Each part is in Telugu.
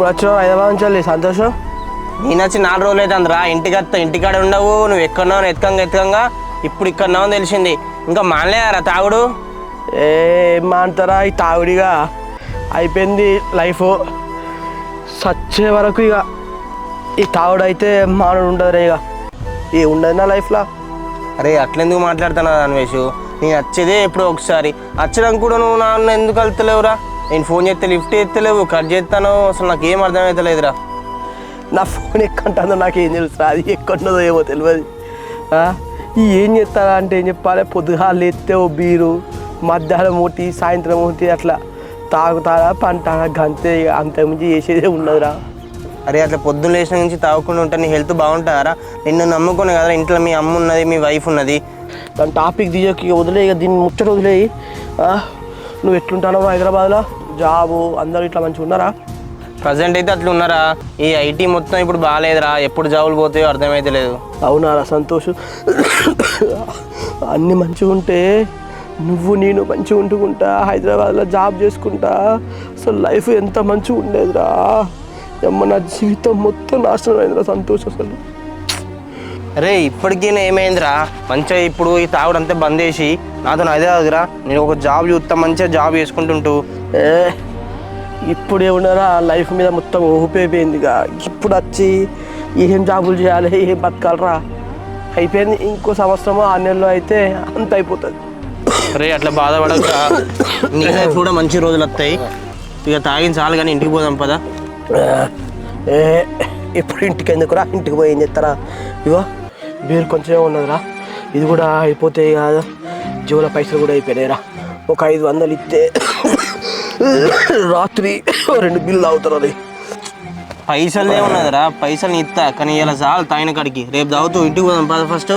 ఎప్పుడు వచ్చినావు హైదరాబాద్ నుంచి వెళ్ళి సంతోషం? నేను వచ్చి 4 రోజులు అవుతుంది రా. ఇంటికాడ ఉండవు, నువ్వు ఎక్కడున్నావు ఎత్కంగా ఇప్పుడు ఇక్కడ ఉన్నావు తెలిసింది. ఇంకా మానలేరా తాగుడు? ఏం మాంటారా ఈ తాగుడిగా అయిపోయింది లైఫ్. సచ్చే వరకు ఇక ఈ తాగుడు అయితే మానవుడు ఉండదు రే. ఇక ఏ ఉండదు నా లైఫ్లో. అరే అట్లెందుకు మాట్లాడుతున్నా అన్వేషు? నేను వచ్చేదే ఎప్పుడో ఒకసారి. వచ్చడానికి కూడా నువ్వు నన్ను ఎందుకు వెళ్తలేవురా? నేను ఫోన్ చేస్తే లిఫ్ట్ ఎత్తలేవు, కట్ చేస్తాను. అసలు నాకు ఏం అర్థమవుతలేదురా. నా ఫోన్ ఎక్కంటుందో నాకేం తెలుసు, అది ఎక్కడున్నదో ఏమో తెలియదు. ఏం చేస్తారా అంటే ఏం చెప్పాలి, పొద్దుగాలు ఎత్తే ఓ బీరు, మధ్యాహ్నం ఒకటి, సాయంత్రం ఒకటి, అట్లా తాగుతారా పంటారా గంతే. అంతకుమించి చేసేదే ఉన్నదిరా. అరే అట్లా పొద్దున్న లేచిన నుంచి తాగకుండా ఉంటే నీ హెల్త్ బాగుంటుందారా? నిన్ను నమ్ముకునే కదా ఇంట్లో మీ అమ్మ ఉన్నది, మీ వైఫ్ ఉన్నది. దాని టాపిక్ దిగకి వదిలే, ఇక దీన్ని ముచ్చట వదిలేయి. నువ్వు ఎట్లుంటానో హైదరాబాద్లో? జాబు అందరూ ఇట్లా మంచిగా ఉన్నారా? ప్రజెంట్ అయితే అట్లా ఉన్నారా. ఈ ఐటీ మొత్తం ఇప్పుడు బాగాలేదురా. ఎప్పుడు జాబులు పోతాయో అర్థమైతే లేదు. అవునారా సంతోష్? అన్నీ మంచిగా ఉంటే నువ్వు నేను మంచిగా ఉంటుకుంటా హైదరాబాద్లో జాబ్ చేసుకుంటా అసలు లైఫ్ ఎంత మంచిగా ఉండేదిరా. నా జీవితం మొత్తం నాశనం అయిందిరా సంతోష్ అసలు. అరే ఇప్పటికైనా ఏమైందిరా? మంచిగా ఇప్పుడు ఈ తాగుడంతా బంద్ చేసి నాతో హైదరాబాద్రా నేను ఒక జాబ్ చూస్తా, మంచిగా జాబ్ చేసుకుంటుంటూ. ఇప్పుడు ఏమన్నారా లైఫ్ మీద మొత్తం ఊపిపోయింది. ఇక ఇప్పుడు వచ్చి ఏం జాబులు చేయాలి, ఏం బతకాలరా? అయిపోయింది. ఇంకో సంవత్సరమో 6 నెలలు అయితే అంత అయిపోతుంది. అరే అట్లా బాధపడక, నీ లైఫ్ కూడా మంచి రోజులు వస్తాయి. ఇక తాగిన చాలు కానీ ఇంటికి పోదాం పదా. ఎప్పుడు ఇంటికి ఎందుకురా? ఇంటికి పోయి ఏం చేస్తారా? ఇగో బీరు కొంచెమే ఉన్నదిరా, ఇది కూడా అయిపోతాయి కాదు. జీవుల పైసలు కూడా అయిపోయినాయిరా. ఒక 500 ఇస్తే రాత్రి 2 బిల్లు అవుతారు. అది పైసలే ఉన్నదిరా, పైసలు ఇస్తా కానీ ఇలా చాలు తాగిన కాడికి. రేపు తాగుతూ ఇంటికి పోదాం పద ఫస్ట్.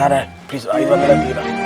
అరే ప్లీజ్ 500